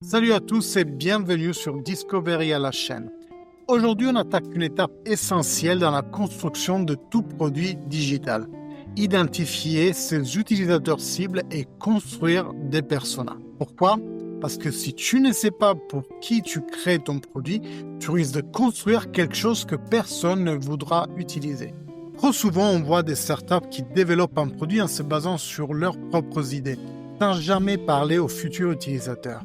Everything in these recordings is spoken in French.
Salut à tous et bienvenue sur Discovery à la chaîne. Aujourd'hui, on attaque une étape essentielle dans la construction de tout produit digital. Identifier ses utilisateurs cibles et construire des personas. Pourquoi? Parce que si tu ne sais pas pour qui tu crées ton produit, tu risques de construire quelque chose que personne ne voudra utiliser. Trop souvent, on voit des startups qui développent un produit en se basant sur leurs propres idées, sans jamais parler aux futurs utilisateurs.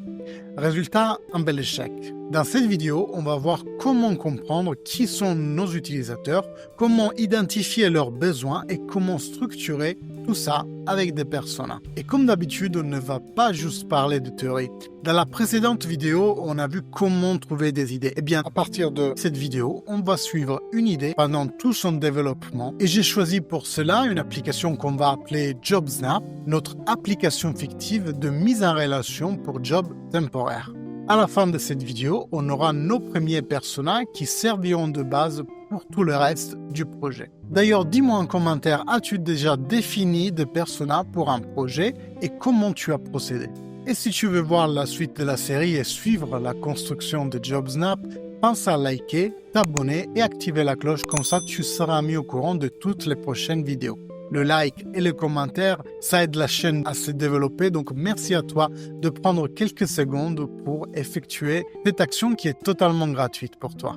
Résultat, un bel échec. Dans cette vidéo, on va voir comment comprendre qui sont nos utilisateurs, comment identifier leurs besoins et comment structurer tout ça avec des personas. Et comme d'habitude, on ne va pas juste parler de théorie. Dans la précédente vidéo, on a vu comment trouver des idées. Eh bien, à partir de cette vidéo, on va suivre une idée pendant tout son développement. Et j'ai choisi pour cela une application qu'on va appeler JobSnap, notre application fictive de mise en relation pour job temporaire. À la fin de cette vidéo, on aura nos premiers personas qui serviront de base pour tout le reste du projet. D'ailleurs, dis-moi en commentaire, as-tu déjà défini des personas pour un projet et comment tu as procédé? Et si tu veux voir la suite de la série et suivre la construction de JobSnap, pense à liker, t'abonner et activer la cloche, comme ça tu seras mis au courant de toutes les prochaines vidéos. Le like et le commentaire, ça aide la chaîne à se développer, donc merci à toi de prendre quelques secondes pour effectuer cette action qui est totalement gratuite pour toi.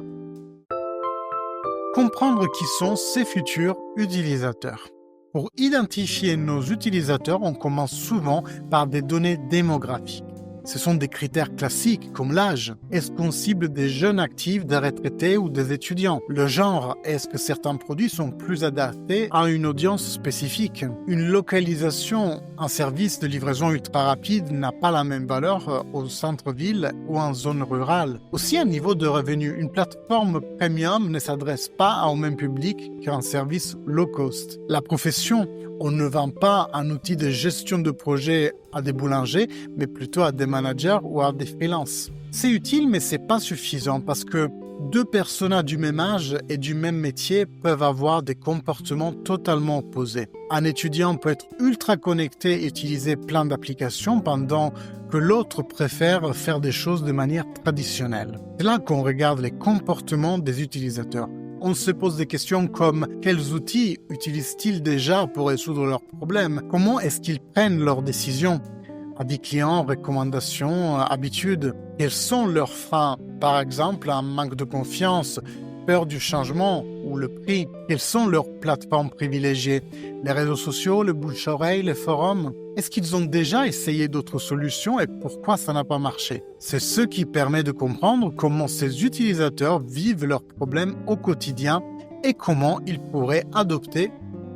Comprendre qui sont ces futurs utilisateurs. Pour identifier nos utilisateurs, on commence souvent par des données démographiques. Ce sont des critères classiques comme l'âge. Est-ce qu'on cible des jeunes actifs, des retraités ou des étudiants? Le genre, est-ce que certains produits sont plus adaptés à une audience spécifique? Une localisation, un service de livraison ultra rapide n'a pas la même valeur au centre-ville ou en zone rurale. Aussi, à niveau de revenus, une plateforme premium ne s'adresse pas au même public qu'un service low cost. La profession, on ne vend pas un outil de gestion de projet à des boulangers, mais plutôt à des managers ou à des freelances. C'est utile, mais c'est pas suffisant parce que deux personas du même âge et du même métier peuvent avoir des comportements totalement opposés. Un étudiant peut être ultra connecté et utiliser plein d'applications pendant que l'autre préfère faire des choses de manière traditionnelle. C'est là qu'on regarde les comportements des utilisateurs. On se pose des questions comme quels outils utilisent-ils déjà pour résoudre leurs problèmes? Comment est-ce qu'ils prennent leurs décisions? Avis clients, recommandations, habitudes. Quels sont leurs freins? Par exemple, un manque de confiance, peur du changement ou le prix. Quelles sont leurs plateformes privilégiées? Les réseaux sociaux, le bouche-oreille, les forums? Est-ce qu'ils ont déjà essayé d'autres solutions et pourquoi ça n'a pas marché? C'est ce qui permet de comprendre comment ces utilisateurs vivent leurs problèmes au quotidien et comment ils pourraient adopter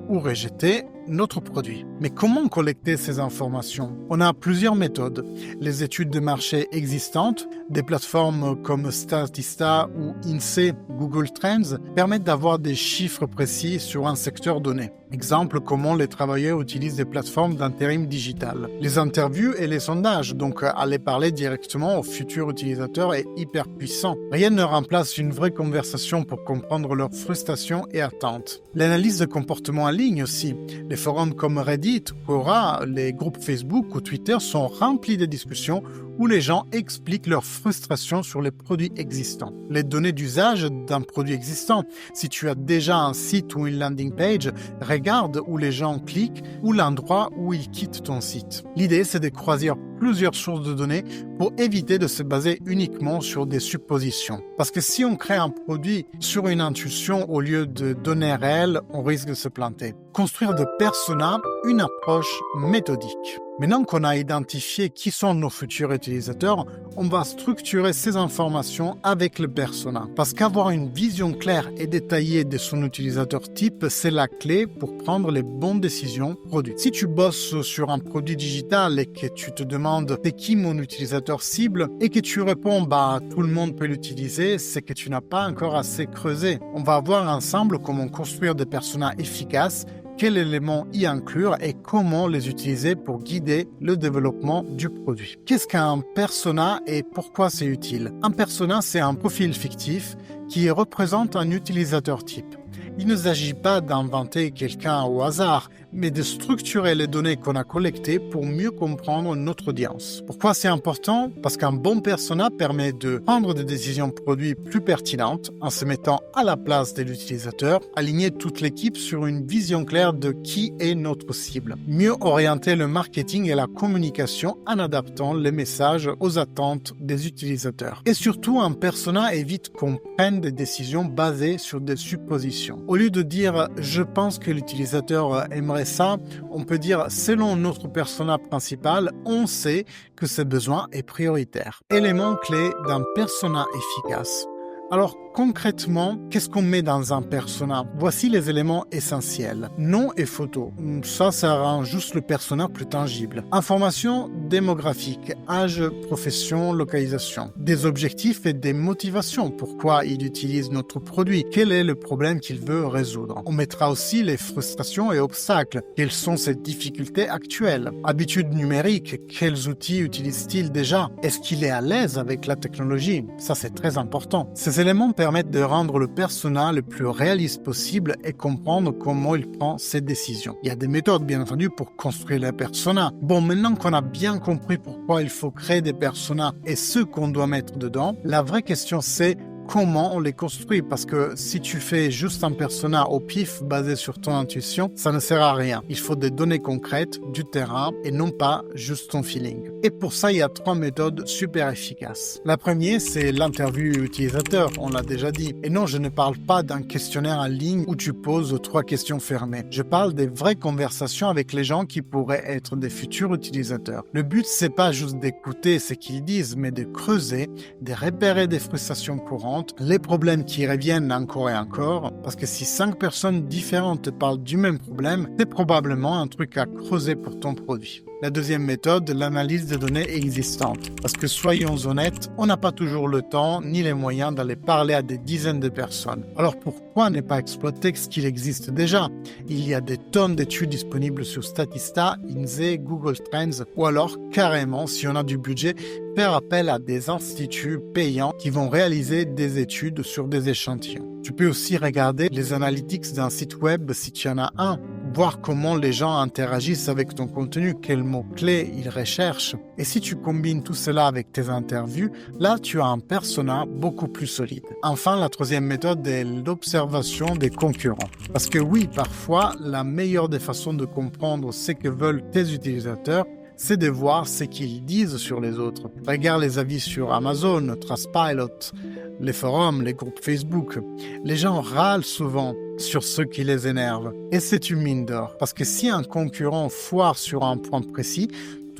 ou rejeter notre produit. Mais comment collecter ces informations? On a plusieurs méthodes. Les études de marché existantes, des plateformes comme Statista ou INSEE, Google Trends, permettent d'avoir des chiffres précis sur un secteur donné. Exemple, comment les travailleurs utilisent des plateformes d'intérim digital. Les interviews et les sondages, donc aller parler directement aux futurs utilisateurs est hyper puissant. Rien ne remplace une vraie conversation pour comprendre leurs frustrations et attentes. L'analyse de comportement en ligne aussi. Les forums comme Reddit, Quora, les groupes Facebook ou Twitter sont remplis de discussions où les gens expliquent leurs frustrations sur les produits existants. Les données d'usage d'un produit existant. Si tu as déjà un site ou une landing page, regarde où les gens cliquent ou l'endroit où ils quittent ton site. L'idée, c'est de croiser plusieurs sources de données pour éviter de se baser uniquement sur des suppositions. Parce que si on crée un produit sur une intuition au lieu de données réelles, on risque de se planter. Construire de personas, une approche méthodique. Maintenant qu'on a identifié qui sont nos futurs utilisateurs, on va structurer ces informations avec le persona. Parce qu'avoir une vision claire et détaillée de son utilisateur type, c'est la clé pour prendre les bonnes décisions produits. Si tu bosses sur un produit digital et que tu te demandes c'est qui mon utilisateur cible et que tu réponds tout le monde peut l'utiliser, c'est que tu n'as pas encore assez creusé. On va voir ensemble comment construire des personas efficaces, quels éléments y inclure et comment les utiliser pour guider le développement du produit. Qu'est-ce qu'un persona et pourquoi c'est utile? Un persona, c'est un profil fictif qui représente un utilisateur type. Il ne s'agit pas d'inventer quelqu'un au hasard, mais de structurer les données qu'on a collectées pour mieux comprendre notre audience. Pourquoi c'est important? Parce qu'un bon persona permet de prendre des décisions produits plus pertinentes en se mettant à la place de l'utilisateur, aligner toute l'équipe sur une vision claire de qui est notre cible, mieux orienter le marketing et la communication en adaptant les messages aux attentes des utilisateurs. Et surtout, un persona évite qu'on prenne des décisions basées sur des suppositions. Au lieu de dire « je pense que l'utilisateur aimerait ça », on peut dire « selon notre persona principal, on sait que ce besoin est prioritaire ». Élément clé d'un persona efficace. Alors concrètement, qu'est-ce qu'on met dans un persona? Voici les éléments essentiels. Nom et photo. Ça rend juste le persona plus tangible. Information démographique, âge, profession, localisation. Des objectifs et des motivations. Pourquoi il utilise notre produit? Quel est le problème qu'il veut résoudre? On mettra aussi les frustrations et obstacles. Quelles sont ses difficultés actuelles? Habitudes numériques. Quels outils utilise-t-il déjà? Est-ce qu'il est à l'aise avec la technologie? Ça, c'est très important. Ces éléments permettent de rendre le persona le plus réaliste possible et comprendre comment il prend ses décisions. Il y a des méthodes, bien entendu, pour construire les personas. Bon, maintenant qu'on a bien compris pourquoi il faut créer des personas et ce qu'on doit mettre dedans, la vraie question c'est comment on les construit, parce que si tu fais juste un persona au pif basé sur ton intuition, ça ne sert à rien. Il faut des données concrètes, du terrain et non pas juste ton feeling. Et pour ça, il y a 3 méthodes super efficaces. La première, c'est l'interview utilisateur, on l'a déjà dit. Et non, je ne parle pas d'un questionnaire en ligne où tu poses 3 questions fermées. Je parle des vraies conversations avec les gens qui pourraient être des futurs utilisateurs. Le but, c'est pas juste d'écouter ce qu'ils disent, mais de creuser, de repérer des frustrations courantes, les problèmes qui reviennent encore et encore, parce que si 5 personnes différentes te parlent du même problème, c'est probablement un truc à creuser pour ton produit. La deuxième méthode, l'analyse des données existantes. Parce que soyons honnêtes, on n'a pas toujours le temps ni les moyens d'aller parler à des dizaines de personnes. Alors pourquoi ne pas exploiter ce qu'il existe déjà? Il y a des tonnes d'études disponibles sur Statista, INSEE, Google Trends, ou alors carrément, si on a du budget, faire appel à des instituts payants qui vont réaliser des études sur des échantillons. Tu peux aussi regarder les analytics d'un site web si tu en as un, voir comment les gens interagissent avec ton contenu, quels mots-clés ils recherchent. Et si tu combines tout cela avec tes interviews, là tu as un persona beaucoup plus solide. Enfin, la troisième méthode est l'observation des concurrents. Parce que oui, parfois, la meilleure des façons de comprendre ce que veulent tes utilisateurs, c'est de voir ce qu'ils disent sur les autres. Regarde les avis sur Amazon, Trustpilot, les forums, les groupes Facebook. Les gens râlent souvent sur ce qui les énerve. Et c'est une mine d'or. Parce que si un concurrent foire sur un point précis,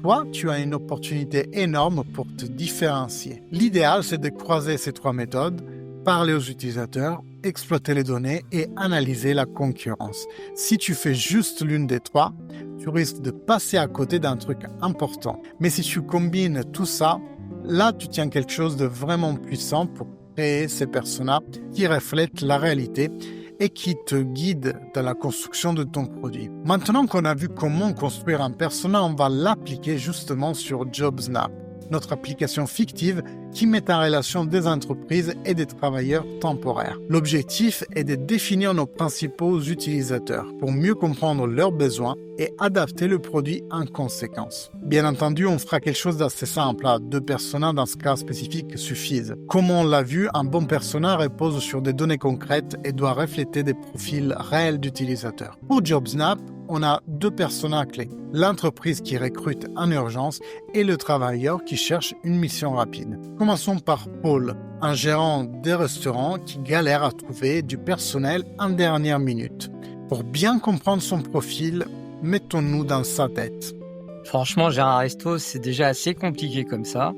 toi, tu as une opportunité énorme pour te différencier. L'idéal, c'est de croiser ces 3 méthodes, parler aux utilisateurs, exploiter les données et analyser la concurrence. Si tu fais juste l'une des 3, tu risques de passer à côté d'un truc important. Mais si tu combines tout ça, là, tu tiens quelque chose de vraiment puissant pour créer ces personas qui reflètent la réalité et qui te guident dans la construction de ton produit. Maintenant qu'on a vu comment construire un persona, on va l'appliquer justement sur JobSnap, notre application fictive qui met en relation des entreprises et des travailleurs temporaires. L'objectif est de définir nos principaux utilisateurs pour mieux comprendre leurs besoins et adapter le produit en conséquence. Bien entendu, on fera quelque chose d'assez simple. 2 personas dans ce cas spécifique suffisent. Comme on l'a vu, un bon persona repose sur des données concrètes et doit refléter des profils réels d'utilisateurs. Pour JobSnap, on a 2 personas clés. L'entreprise qui recrute en urgence et le travailleur qui cherche une mission rapide. Commençons par Paul, un gérant des restaurants qui galère à trouver du personnel en dernière minute. Pour bien comprendre son profil, mettons-nous dans sa tête. Franchement, gérer un resto, c'est déjà assez compliqué comme ça.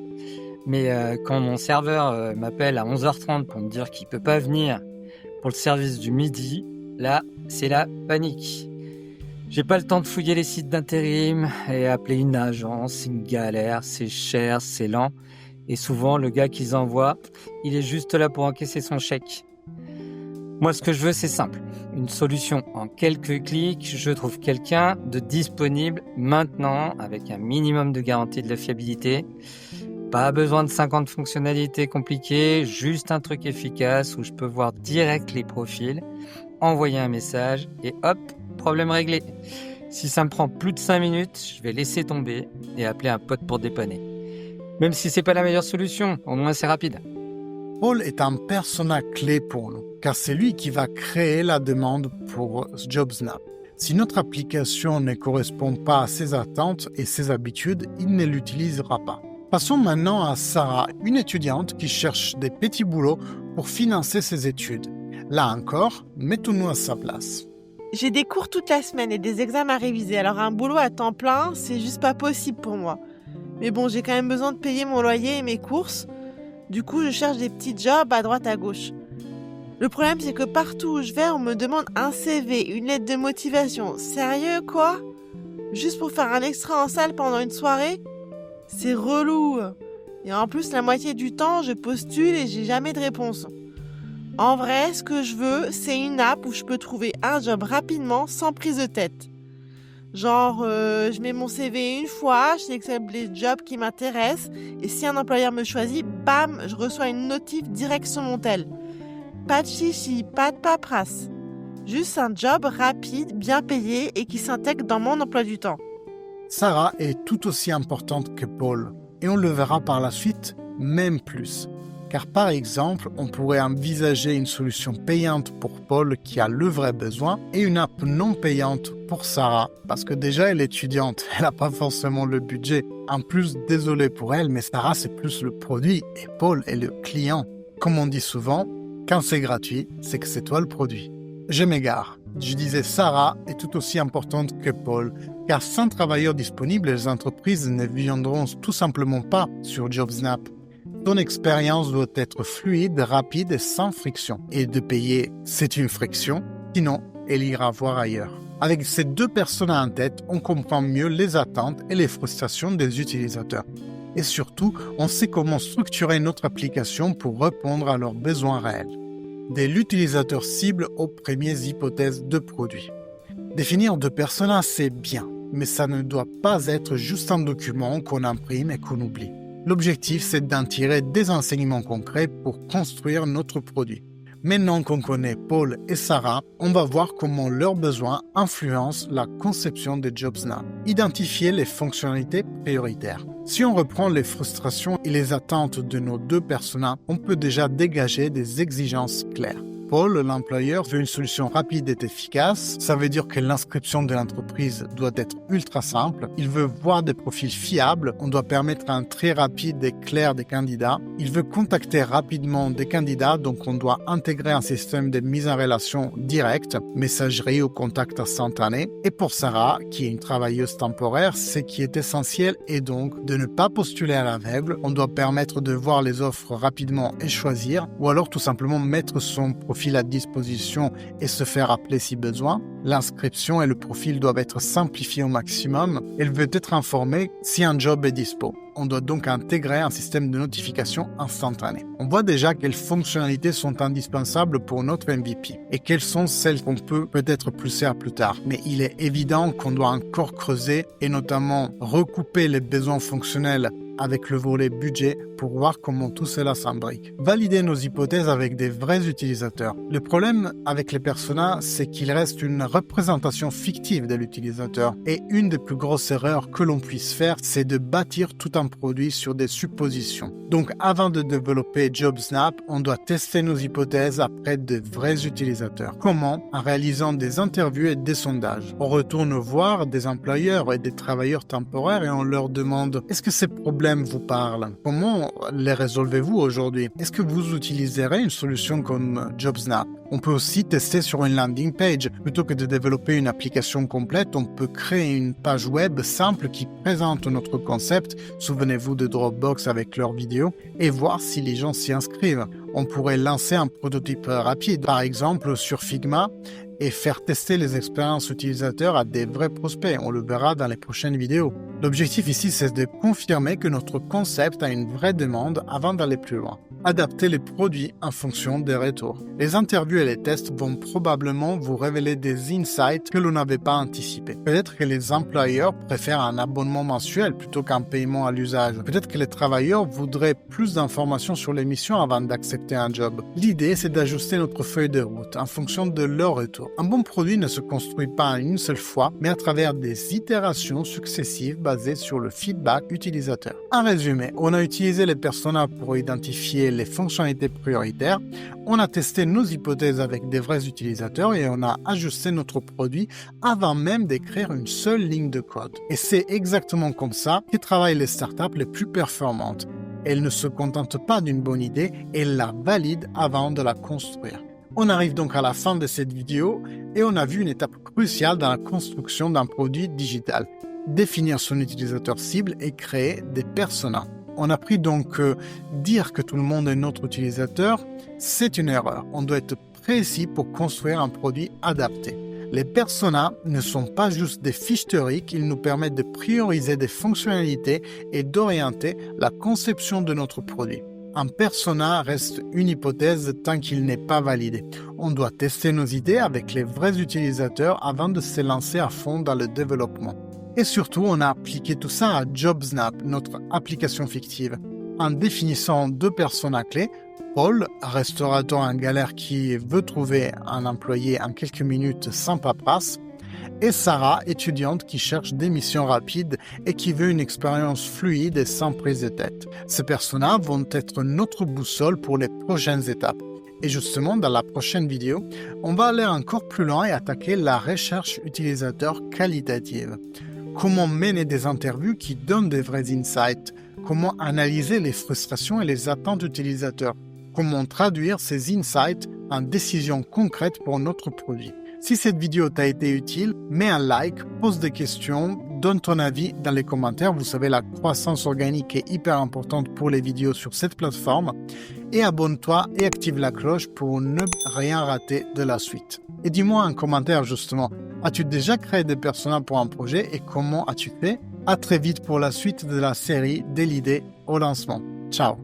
Mais quand mon serveur m'appelle à 11h30 pour me dire qu'il ne peut pas venir pour le service du midi, là, c'est la panique. J'ai pas le temps de fouiller les sites d'intérim et appeler une agence, c'est une galère, c'est cher, c'est lent. Et souvent, le gars qu'ils envoient, il est juste là pour encaisser son chèque. Moi, ce que je veux, c'est simple. Une solution en quelques clics. Je trouve quelqu'un de disponible maintenant avec un minimum de garantie de la fiabilité. Pas besoin de 50 fonctionnalités compliquées, juste un truc efficace où je peux voir direct les profils, envoyer un message et hop, problème réglé. Si ça me prend plus de 5 minutes, je vais laisser tomber et appeler un pote pour dépanner. Même si c'est pas la meilleure solution, au moins c'est rapide. Paul est un persona clé pour nous, car c'est lui qui va créer la demande pour JobSnap. Si notre application ne correspond pas à ses attentes et ses habitudes, il ne l'utilisera pas. Passons maintenant à Sarah, une étudiante qui cherche des petits boulots pour financer ses études. Là encore, mettons-nous à sa place. J'ai des cours toute la semaine et des examens à réviser, alors un boulot à temps plein, c'est juste pas possible pour moi. Mais bon, j'ai quand même besoin de payer mon loyer et mes courses. Du coup, je cherche des petits jobs à droite à gauche. Le problème, c'est que partout où je vais, on me demande un CV, une lettre de motivation. Sérieux, quoi? Juste pour faire un extra en salle pendant une soirée? C'est relou. Et en plus, la moitié du temps, je postule et j'ai jamais de réponse. En vrai, ce que je veux, c'est une app où je peux trouver un job rapidement, sans prise de tête. Genre, je mets mon CV une fois, je sélectionne les jobs qui m'intéressent, et si un employeur me choisit, bam, je reçois une notif direct sur mon tel. Pas de chichi, pas de paperasse. Juste un job rapide, bien payé et qui s'intègre dans mon emploi du temps. Sarah est tout aussi importante que Paul, et on le verra par la suite, même plus. Car par exemple, on pourrait envisager une solution payante pour Paul qui a le vrai besoin et une app non payante pour Sarah, parce que déjà elle est étudiante, elle n'a pas forcément le budget. En plus, désolé pour elle, mais Sarah c'est plus le produit et Paul est le client. Comme on dit souvent, quand c'est gratuit, c'est que c'est toi le produit. Je m'égare. Je disais Sarah est tout aussi importante que Paul, car sans travailleurs disponibles, les entreprises ne viendront tout simplement pas sur JobSnap. Ton expérience doit être fluide, rapide et sans friction. Et de payer, c'est une friction, sinon elle ira voir ailleurs. Avec ces deux personnes en tête, on comprend mieux les attentes et les frustrations des utilisateurs. Et surtout, on sait comment structurer notre application pour répondre à leurs besoins réels. Dès l'utilisateur cible aux premières hypothèses de produits. Définir deux personas, c'est bien, mais ça ne doit pas être juste un document qu'on imprime et qu'on oublie. L'objectif, c'est d'en tirer des enseignements concrets pour construire notre produit. Maintenant qu'on connaît Paul et Sarah, on va voir comment leurs besoins influencent la conception des JobSnap. Identifier les fonctionnalités prioritaires. Si on reprend les frustrations et les attentes de nos deux personas, on peut déjà dégager des exigences claires. Paul, l'employeur, veut une solution rapide et efficace. Ça veut dire que l'inscription de l'entreprise doit être ultra simple. Il veut voir des profils fiables. On doit permettre un tri rapide et clair des candidats. Il veut contacter rapidement des candidats, donc on doit intégrer un système de mise en relation directe, messagerie ou contact instantané. Et pour Sarah, qui est une travailleuse temporaire, ce qui est essentiel est donc de ne pas postuler à l'aveugle. On doit permettre de voir les offres rapidement et choisir, ou alors tout simplement mettre son profil à disposition et se faire appeler si besoin. L'inscription et le profil doivent être simplifiés au maximum. Elle veut être informée si un job est dispo. On doit donc intégrer un système de notification instantané. On voit déjà quelles fonctionnalités sont indispensables pour notre MVP et quelles sont celles qu'on peut peut-être pousser à plus tard. Mais il est évident qu'on doit encore creuser et notamment recouper les besoins fonctionnels avec le volet budget pour voir comment tout cela s'imbrique. Valider nos hypothèses avec des vrais utilisateurs. Le problème avec les personas, c'est qu'il reste une représentation fictive de l'utilisateur. Et une des plus grosses erreurs que l'on puisse faire, c'est de bâtir tout un produit sur des suppositions. Donc avant de développer JobSnap, on doit tester nos hypothèses auprès de vrais utilisateurs. Comment? En réalisant des interviews et des sondages. On retourne voir des employeurs et des travailleurs temporaires et on leur demande: est-ce que ces problèmes vous parlent? Comment les résolvez-vous aujourd'hui? Est-ce que vous utiliserez une solution comme JobSnap? On peut aussi tester sur une landing page. Plutôt que de développer une application complète, on peut créer une page web simple qui présente notre concept. Souvenez-vous de Dropbox avec leurs vidéos et voir si les gens s'y inscrivent. On pourrait lancer un prototype rapide, par exemple sur Figma, et faire tester les expériences utilisateurs à des vrais prospects. On le verra dans les prochaines vidéos. L'objectif ici, c'est de confirmer que notre concept a une vraie demande avant d'aller plus loin. Adapter les produits en fonction des retours. Les interviews et les tests vont probablement vous révéler des insights que l'on n'avait pas anticipés. Peut-être que les employeurs préfèrent un abonnement mensuel plutôt qu'un paiement à l'usage. Peut-être que les travailleurs voudraient plus d'informations sur les missions avant d'accepter un job. L'idée, c'est d'ajuster notre feuille de route en fonction de leur retour. Un bon produit ne se construit pas en une seule fois, mais à travers des itérations successives basées sur le feedback utilisateur. En résumé, on a utilisé les personas pour identifier les fonctionnalités prioritaires, on a testé nos hypothèses avec des vrais utilisateurs et on a ajusté notre produit avant même d'écrire une seule ligne de code. Et c'est exactement comme ça que travaillent les startups les plus performantes. Elles ne se contentent pas d'une bonne idée, elles la valident avant de la construire. On arrive donc à la fin de cette vidéo et on a vu une étape cruciale dans la construction d'un produit digital. Définir son utilisateur cible et créer des personas. On a appris donc que dire que tout le monde est notre utilisateur, c'est une erreur. On doit être précis pour construire un produit adapté. Les personas ne sont pas juste des fiches théoriques, ils nous permettent de prioriser des fonctionnalités et d'orienter la conception de notre produit. Un persona reste une hypothèse tant qu'il n'est pas validé. On doit tester nos idées avec les vrais utilisateurs avant de se lancer à fond dans le développement. Et surtout, on a appliqué tout ça à JobSnap, notre application fictive, en définissant deux personas clés. Paul, restaurateur en galère qui veut trouver un employé en quelques minutes sans paperasse, et Sarah, étudiante qui cherche des missions rapides et qui veut une expérience fluide et sans prise de tête. Ces personas vont être notre boussole pour les prochaines étapes. Et justement, dans la prochaine vidéo, on va aller encore plus loin et attaquer la recherche utilisateur qualitative. Comment mener des interviews qui donnent des vrais insights? Comment analyser les frustrations et les attentes utilisateurs? Comment traduire ces insights en décisions concrètes pour notre produit? Si cette vidéo t'a été utile, mets un like, pose des questions, donne ton avis dans les commentaires. Vous savez, la croissance organique est hyper importante pour les vidéos sur cette plateforme. Et abonne-toi et active la cloche pour ne rien rater de la suite. Et dis-moi en commentaire justement, as-tu déjà créé des personas pour un projet et comment as-tu fait? À très vite pour la suite de la série dès l'idée au lancement. Ciao!